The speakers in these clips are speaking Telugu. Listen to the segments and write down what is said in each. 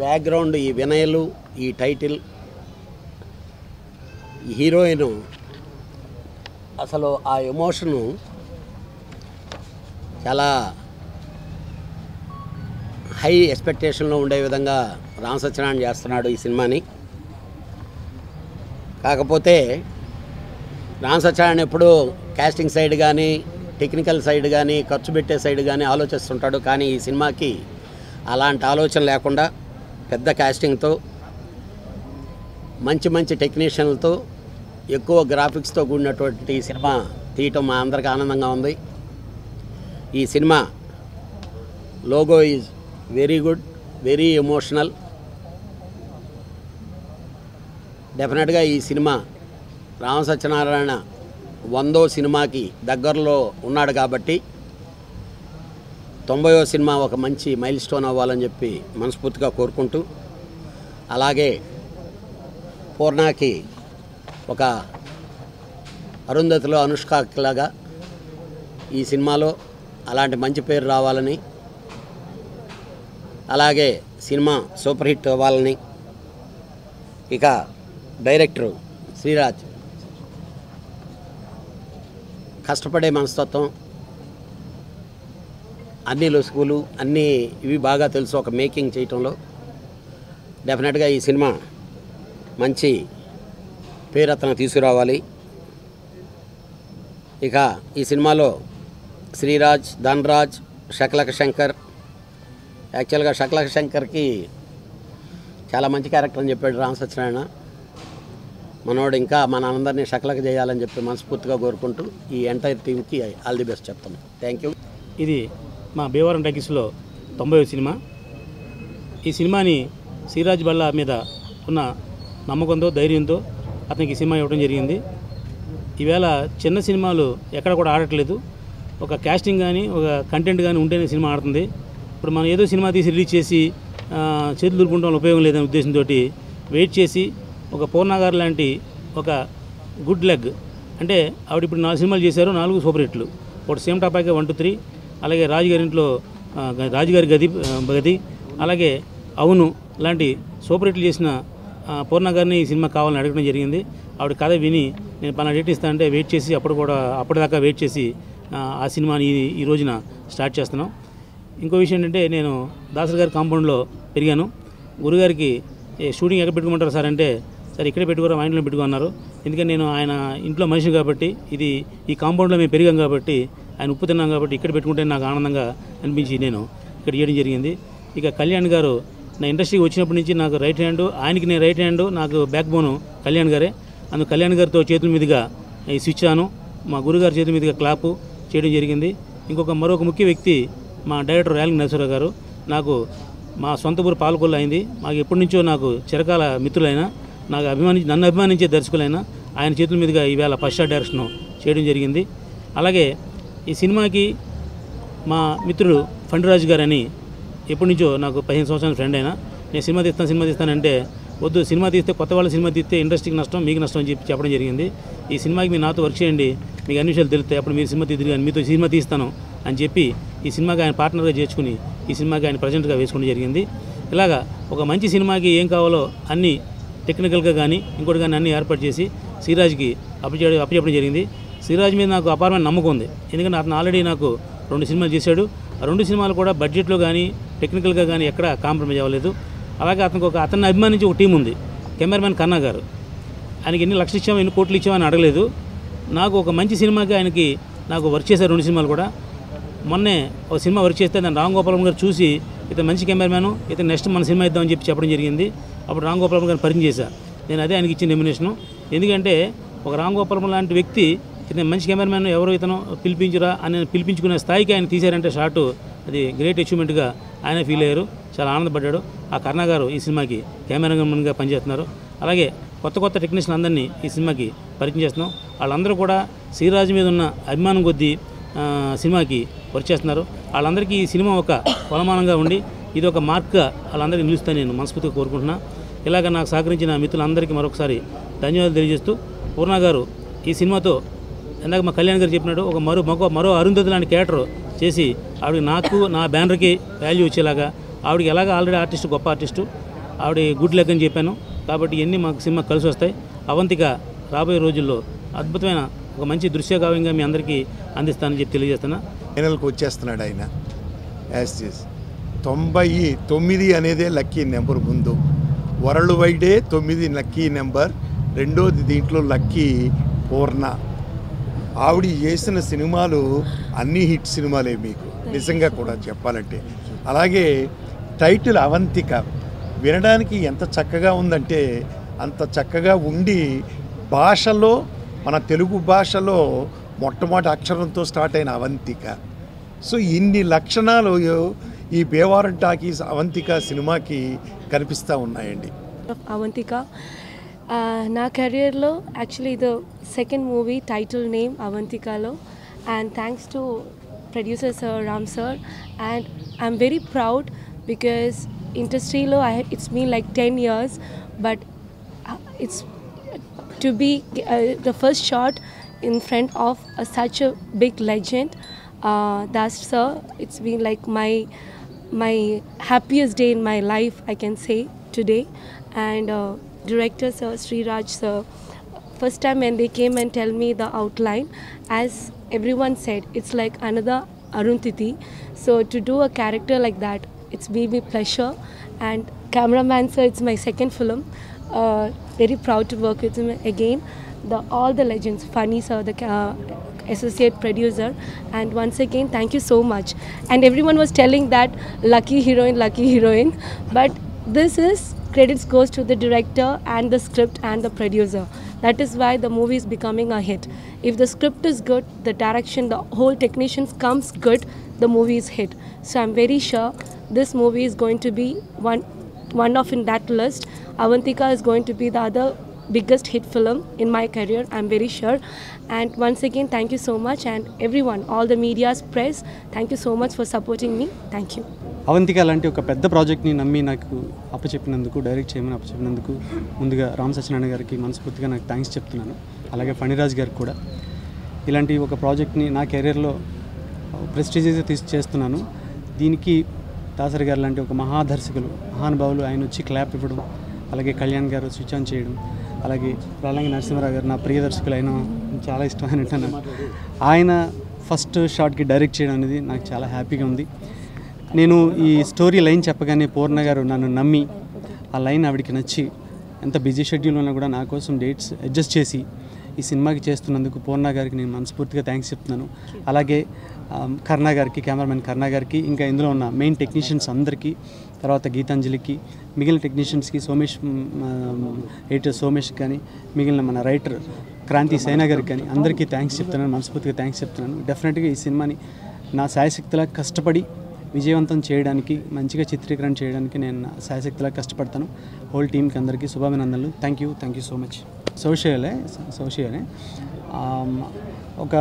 బ్యాక్గ్రౌండ్, ఈ వినయలు, ఈ టైటిల్, ఈ హీరోయిన్, అసలు ఆ ఎమోషను చాలా హై ఎక్స్పెక్టేషన్లో ఉండే విధంగా రామ్ సత్యనారాయణ చేస్తున్నాడు ఈ సినిమాని. కాకపోతే రామ్ సత్యనారాయణ ఎప్పుడూ కాస్టింగ్ సైడ్ కానీ, టెక్నికల్ సైడ్ కానీ, ఖర్చు పెట్టే సైడ్ కానీ ఆలోచిస్తుంటాడు. కానీ ఈ సినిమాకి అలాంటి ఆలోచన లేకుండా పెద్ద కాస్టింగ్తో, మంచి మంచి టెక్నీషియన్లతో, ఎక్కువ గ్రాఫిక్స్తో కూడినటువంటి సినిమా తీయటం మా అందరికీ ఆనందంగా ఉంది. ఈ cinema logo is very good, very emotional. డెఫినెట్గా ఈ సినిమా రామ సత్యనారాయణ 100వ సినిమాకి దగ్గరలో ఉన్నాడు కాబట్టి 90వ సినిమా ఒక మంచి మైల్ స్టోన్ అవ్వాలని చెప్పి మనస్ఫూర్తిగా కోరుకుంటూ, అలాగే పూర్ణకి ఒక అరుంధతిలో అనుష్కలాగా ఈ సినిమాలో అలాంటి మంచి పేరు రావాలని, అలాగే సినిమా సూపర్ హిట్ అవ్వాలని, ఇక డైరెక్టరు శ్రీరాజ్ కష్టపడే మనస్తత్వం, అన్ని లొసుగులు, అన్నీ ఇవి బాగా తెలుసు ఒక మేకింగ్ చేయటంలో. డెఫినెట్గా ఈ సినిమా మంచి పేరు అతను తీసుకురావాలి. ఇక ఈ సినిమాలో శ్రీరాజ్, ధనరాజ్, శకలక శంకర్, యాక్చువల్గా శకలక శంకర్కి చాలా మంచి క్యారెక్టర్ అని చెప్పాడు రామ సత్యనారాయణ. మనోడు ఇంకా మన అందరినీ శకలక చేయాలని చెప్పి మనస్ఫూర్తిగా కోరుకుంటూ ఈ ఎంటైర్ టీంకి ఆల్ ది బెస్ట్ చెప్తాను. Thank you. ఇది మా భీమవరం టాకీస్లో 90వ సినిమా. ఈ సినిమాని శ్రీరాజ్ బళ్ళ మీద ఉన్న నమ్మకంతో, ధైర్యంతో అతనికి సినిమా ఇవ్వడం జరిగింది. ఈవేళ చిన్న సినిమాలు ఎక్కడ కూడా ఆడట్లేదు. ఒక కాస్టింగ్ కానీ, ఒక కంటెంట్ కానీ ఉంటేనే సినిమా ఆడుతుంది. ఇప్పుడు మనం ఏదో సినిమా తీసి రిలీజ్ చేసి చేతులు దులుపుకోవడం ఉపయోగం లేదనే ఉద్దేశంతో వెయిట్ చేసి ఒక పూర్ణ గారు లాంటి ఒక గుడ్ లెగ్, అంటే ఆవిడ ఇప్పుడు 4 సినిమాలు చేశారు, 4 సూపర్ హిట్లు. ఒకటి సేమ్ టాపాకే 1, 2, 3, అలాగే రాజుగారింట్లో రాజుగారి గది, అలాగే అవును లాంటి సూపర్ హిట్లు చేసిన పూర్ణ గారిని ఈ సినిమా కావాలని అడగడం జరిగింది. ఆవిడ కథ విని నేను పలానా డేట్ ఇస్తా అంటే వెయిట్ చేసి అప్పటిదాకా వెయిట్ చేసి ఆ సినిమాని ఈ రోజున స్టార్ట్ చేస్తున్నాం. ఇంకో విషయం ఏంటంటే, నేను దాసరి గారి కాంపౌండ్లో పెరిగాను. గురుగారికి షూటింగ్ ఎక్కడ పెట్టుకోమంటారు సార్ అంటే, సరే ఇక్కడే పెట్టుకోరా, మా ఇంట్లో పెట్టుకున్నారు. ఎందుకంటే నేను ఆయన ఇంట్లో మనిషి కాబట్టి, ఈ కాంపౌండ్లో మేము పెరిగాం కాబట్టి, ఆయన ఉప్పు తిన్నాం కాబట్టి ఇక్కడ పెట్టుకుంటే నాకు ఆనందంగా అనిపించి నేను ఇక్కడ చేయడం జరిగింది. ఇక కళ్యాణ్ గారు నా ఇండస్ట్రీకి వచ్చినప్పటి నుంచి నాకు రైట్ హ్యాండ్, ఆయనకి నేను రైట్ హ్యాండ్, నాకు బ్యాక్ బోను కళ్యాణ్ గారే. అందుకు కళ్యాణ్ గారితో చేతుల మీదుగా ఈ స్విచ్ ఆను, మా గురుగారి చేతుల మీదుగా క్లాపు చేయడం జరిగింది. మరొక ముఖ్య వ్యక్తి మా డైరెక్టర్ ర్యాలింగ్ నరసరావు గారు. నాకు మా సొంత ఊరు పాలకొల్లు అయింది. మాకు ఎప్పటి నుంచో నాకు చిరకాల మిత్రులైన, నన్ను అభిమానించే దర్శకులైన ఆయన చేతుల మీదుగా ఈవేళ ఫస్ట్ షాట్ డైరెక్షన్ చేయడం జరిగింది. అలాగే ఈ సినిమాకి మా మిత్రుడు ఫండిరాజు గారు అని ఎప్పటి నుంచో నాకు 15 సంవత్సరాల ఫ్రెండ్ అయినా, నేను సినిమా తీస్తానంటే వద్దు, సినిమా తీస్తే కొత్త వాళ్ళ సినిమా తీస్తే ఇండస్ట్రీకి నష్టం, మీకు నష్టం అని చెప్పడం జరిగింది. ఈ సినిమాకి మీరు నాతో వర్క్ చేయండి, మీకు అన్ని విషయాలు తెలుస్తాయి, అప్పుడు మీరు సినిమా తీద్దరు కానీ మీతో సినిమా తీస్తాను అని చెప్పి ఈ సినిమాకి ఆయన పార్ట్నర్గా చేర్చుకుని ఈ సినిమాకి ఆయన ప్రజెంట్గా వేసుకోవడం జరిగింది. ఇలాగా ఒక మంచి సినిమాకి ఏం కావాలో అన్నీ టెక్నికల్గా కానీ ఇంకోటి కానీ అన్నీ ఏర్పాటు చేసి శ్రీరాజ్కి అప్పచెప్పడం జరిగింది. శ్రీరాజ్ మీద నాకు అపారమైన నమ్మకం ఉంది. ఎందుకంటే అతను ఆల్రెడీ నాకు 2 సినిమాలు చేశాడు. ఆ 2 సినిమాలు కూడా బడ్జెట్లో కానీ టెక్నికల్గా కానీ ఎక్కడ కాంప్రమైజ్ అవ్వలేదు. అలాగే అతన్ని అభిమానించి ఒక టీం ఉంది, కెమెరామెన్ కన్నా గారు. ఆయనకి ఎన్ని లక్షలు ఇచ్చామో, ఎన్ని కోట్లు ఇచ్చామని అడగలేదు. నాకు ఒక మంచి సినిమాకి ఆయనకి నాకు వర్క్ చేశారు 2 సినిమాలు కూడా. మొన్నే ఒక సినిమా వర్క్ చేస్తే దాన్ని రామ్ గోపాలం గారు చూసి, ఇతను మంచి కెమెరామెను, ఇతను నెక్స్ట్ మన సినిమా ఇద్దామని చెప్పడం జరిగింది. అప్పుడు రామ్ గోపాలం గారిని పరిచయం చేశాను. నేను అదే ఆయనకి ఇచ్చిన నామినేషను. ఎందుకంటే ఒక రామ్ గోపాలం లాంటి వ్యక్తి ఇతను మంచి కెమెరామెన్, ఎవరో ఇతను పిలిపించురా అని పిలిపించుకునే స్థాయికి ఆయన తీశారంటే షాటు, అది గ్రేట్ అచీవ్మెంట్గా ఆయన ఫీల్ అయ్యారు. చాలా ఆనందపడ్డాడు. ఆ కర్ణ గారు ఈ సినిమాకి కెమెరామెన్గా పనిచేస్తున్నారు. అలాగే కొత్త టెక్నీషియన్ అందరినీ ఈ సినిమాకి పరిచయం చేస్తున్నాం. వాళ్ళందరూ కూడా శ్రీరాజు మీద ఉన్న అభిమానం కొద్దీ సినిమాకి వర్క్ చేస్తున్నారు. వాళ్ళందరికీ ఈ సినిమా ఒక కొలమానంగా ఉండి ఇది ఒక మార్క్గా వాళ్ళందరికీ నిలుస్తాను నేను మనస్ఫూర్తిగా కోరుకుంటున్నా. ఇలాగ నాకు సహకరించిన మిత్రులందరికీ మరొకసారి ధన్యవాదాలు తెలియజేస్తూ, పూర్ణ గారు ఈ సినిమాతో ఇందాక మా కళ్యాణ్ గారు చెప్పినాడు, ఒక మరో అరుంధతి లాంటి క్యారెక్టర్ చేసి ఆవిడకి, నాకు నా బ్యానర్కి వాల్యూ వచ్చేలాగా, ఆవిడకి ఎలాగ ఆల్రెడీ ఆర్టిస్టు, గొప్ప ఆర్టిస్టు, ఆవిడ గుడ్ లక్ అని చెప్పాను. కాబట్టి ఇవన్నీ మాకు సినిమా కలిసి వస్తాయి. అవంతిక రాబోయే రోజుల్లో అద్భుతమైన ఒక మంచి దృశ్యకావ్యంగా మీ అందరికీ అందిస్తానని చెప్పి తెలియజేస్తున్నా. ఫైనల్కి వచ్చేస్తున్నాడు ఆయన. యాజ్ 99 అనేదే లక్కీ నెంబర్. ముందు వరల్డ్ వైడే 9 లక్కీ నెంబర్. రెండోది దీంట్లో లక్కీ పూర్ణ. ఆవిడ చేసిన సినిమాలు అన్ని హిట్ సినిమాలే మీకు నిజంగా కూడా చెప్పాలంటే. అలాగే టైటిల్ అవంతిక వినడానికి ఎంత చక్కగా ఉందంటే అంత చక్కగా ఉండి, భాషలో మన తెలుగు భాషలో మొట్టమొదటి అక్షరంతో స్టార్ట్ అయిన అవంతిక. సో ఇన్ని లక్షణాలు ఈ బేవారం టాకీస్ అవంతిక సినిమాకి కనిపిస్తూ ఉన్నాయండి. అవంతిక నా కెరియర్లో యాక్చువల్లీ ఇది సెకండ్ మూవీ, టైటిల్ నేమ్ అవంతికలో. And thanks to producer sir, Ram sir. And I'm very proud because ఇండస్ట్రీలో it's mean like 10 years, but it's to be the first shot in front of such a big legend, Das sir, it's been like my happiest day in my life, I can say today. And director sir, Sriraj sir, first time when they came and tell me the outline, as everyone said, it's like another Arundhati. So to do a character like that, it's been my pleasure. And cameraman sir, it's my second film, very proud to work with him again. All the legends, Funny sir, the associate producer, and once again thank you so much. And everyone was telling that lucky heroine, but this is credits goes to the director and the script and the producer. That is why the movie is becoming a hit. If the script is good, the direction, the whole technicians comes good, the movie is hit. So I'm very sure this movie is going to be one of in that list. Avantika is going to be the other biggest hit film in my career, I'm very sure. And once again thank you so much, and everyone, all the media's press, thank you so much for supporting me. Thank you. Avantika లాంటి ఒక పెద్ద ప్రాజెక్ట్ని నమ్మి నాకు అప్పచెప్పినందుకు, డైరెక్ట్ చేయమని అప్పచెప్పినందుకు ముందుగా రామ్ సత్యనారాయణ గారికి మనస్ఫూర్తిగా నాకు థ్యాంక్స్ చెప్తున్నాను. అలాగే ఫణిరాజ్ గారికి కూడా. ఇలాంటి ఒక ప్రాజెక్ట్ని నా కెరీర్లో ప్రెస్టీజియస్గా చేస్తున్నాను. దీనికి దాసరి గారు లాంటి ఒక మహాదర్శకులు, మహానుభావులు ఆయన వచ్చి క్లాప్ ఇవ్వడం, అలాగే కళ్యాణ్ గారు స్విచ్ ఆన్ చేయడం, అలాగే రాలంగి నరసింహరావు గారు నా ప్రియ దర్శకులు, ఆయన చాలా ఇష్టమైన ఆయన ఫస్ట్ షాట్కి డైరెక్ట్ చేయడం అనేది నాకు చాలా హ్యాపీగా ఉంది. నేను ఈ స్టోరీ లైన్ చెప్పగానే పూర్ణ గారు నన్ను నమ్మి ఆ లైన్ ఆవిడికి నచ్చి, ఎంత బిజీ షెడ్యూల్ ఉన్నా కూడా నా కోసం డేట్స్ అడ్జస్ట్ చేసి ఈ సినిమాకి చేస్తున్నందుకు పూర్ణ గారికి నేను మనస్ఫూర్తిగా థ్యాంక్స్ చెప్తున్నాను. అలాగే కర్ణ గారికి, కెమెరామెన్ కర్ణ గారికి, ఇంకా ఇందులో ఉన్న మెయిన్ టెక్నీషియన్స్ అందరికీ, తర్వాత గీతాంజలికి, మిగిలిన టెక్నీషియన్స్కి, ఎడిటర్ సోమేష్ కానీ, మిగిలిన మన రైటర్ క్రాంతి సైనా గారికి కానీ అందరికీ థ్యాంక్స్ చెప్తున్నాను, మనస్ఫూర్తిగా థ్యాంక్స్ చెప్తున్నాను. డెఫినెట్గా ఈ సినిమాని నా శాయశక్తిలా కష్టపడి విజయవంతం చేయడానికి, మంచిగా చిత్రీకరణ చేయడానికి నేను నా శాయశక్తిలా కష్టపడతాను. హోల్ టీంకి అందరికీ శుభాభినందనలు. Thank you so much. సోషియలే ఒక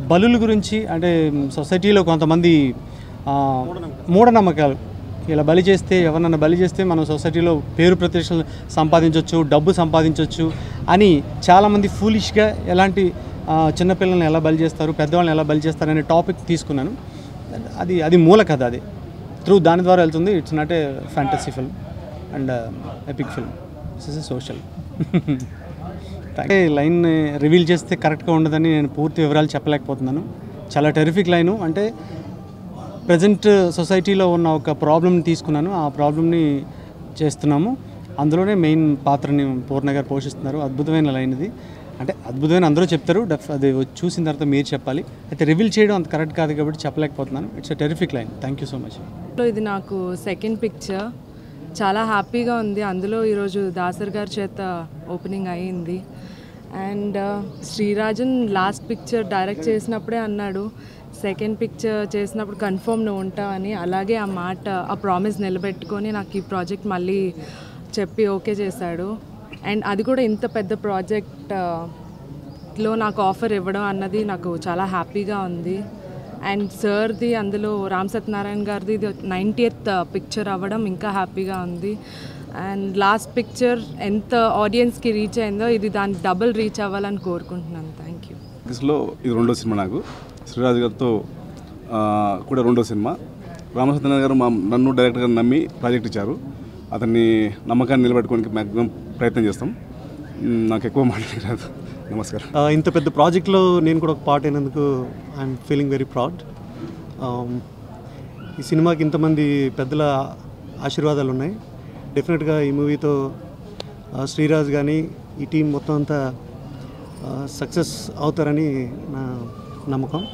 బలుల గురించి, అంటే సొసైటీలో కొంతమంది మూఢనమ్మకాలు, ఇలా బలి చేస్తే, ఎవరన్నా బలి చేస్తే మనం సొసైటీలో పేరు ప్రతిష్టలు సంపాదించవచ్చు, డబ్బు సంపాదించవచ్చు అని చాలామంది ఫూలిష్గా ఎలాంటి చిన్నపిల్లల్ని ఎలా బలి చేస్తారు, పెద్దవాళ్ళని ఎలా బలి చేస్తారు అనే టాపిక్ తీసుకున్నాను. అది మూల కథ. అది దాని ద్వారా వెళ్తుంది. It's not a fantasy film and epic film, it's social. Line reveal చేస్తే కరెక్ట్గా ఉండదని నేను పూర్తి వివరాలు చెప్పలేకపోతున్నాను. చాలా టెరిఫిక్ లైను. అంటే ప్రజెంట్ సొసైటీలో ఉన్న ఒక ప్రాబ్లమ్ని తీసుకున్నాను, ఆ ప్రాబ్లమ్ని చేస్తున్నాము. అందులోనే మెయిన్ పాత్రని పూర్ణ గారు పోషిస్తున్నారు. అద్భుతమైన లైన్ ఇది. అంటే అద్భుతమైన అందరూ చెప్తారు, అది చూసిన తర్వాత మీరు చెప్పాలి. అయితే రివీల్ చేయడం అంత కరెక్ట్ కాదు కాబట్టి చెప్పలేకపోతున్నాను. It's a terrific line. Thank you so much. ఇది నాకు సెకండ్ పిక్చర్, చాలా హ్యాపీగా ఉంది. అందులో ఈరోజు దాసర్ గారి చేత ఓపెనింగ్ అయ్యింది. అండ్ శ్రీరాజన్ లాస్ట్ పిక్చర్ డైరెక్ట్ చేసినప్పుడే అన్నాడు, సెకండ్ పిక్చర్ చేసినప్పుడు కన్ఫర్మ్ నువ్వు ఉంటావని. అలాగే ఆ మాట, ఆ ప్రామిస్ నిలబెట్టుకొని నాకు ఈ ప్రాజెక్ట్ మళ్ళీ చెప్పి ఓకే చేశాడు. అండ్ అది కూడా ఇంత పెద్ద ప్రాజెక్ట్లో నాకు ఆఫర్ ఇవ్వడం అన్నది నాకు చాలా హ్యాపీగా ఉంది. అండ్ సార్ది, అందులో రామ్ సత్యనారాయణ గారిది ఇది 90th పిక్చర్ అవ్వడం ఇంకా హ్యాపీగా ఉంది. అండ్ లాస్ట్ పిక్చర్ ఎంత ఆడియన్స్కి రీచ్ అయిందో ఇది దాని డబుల్ రీచ్ అవ్వాలని కోరుకుంటున్నాను. Thank you. ఇది రెండో సినిమా నాకు. శ్రీరాజ్ గారితో కూడా రెండో సినిమా. రామసత్యనారాయణ గారు నన్ను డైరెక్టర్గా నమ్మి ప్రాజెక్ట్ ఇచ్చారు. అతన్ని నమ్మకాన్ని నిలబెట్టుకోవడానికి మ్యాక్సిమం ప్రయత్నం చేస్తాం. నాకు ఎక్కువ మాట్లాడరాదు. నమస్కారం. ఇంత పెద్ద ప్రాజెక్ట్లో నేను కూడా ఒక పార్ట్ అయినందుకు ఐఎమ్ ఫీలింగ్ వెరీ ప్రౌడ్. ఈ సినిమాకి ఇంతమంది పెద్దల ఆశీర్వాదాలు ఉన్నాయి. డెఫినెట్గా ఈ మూవీతో శ్రీరాజ్ కానీ ఈ టీం మొత్తం అంతా సక్సెస్ అవుతారని నా నమ్మకం.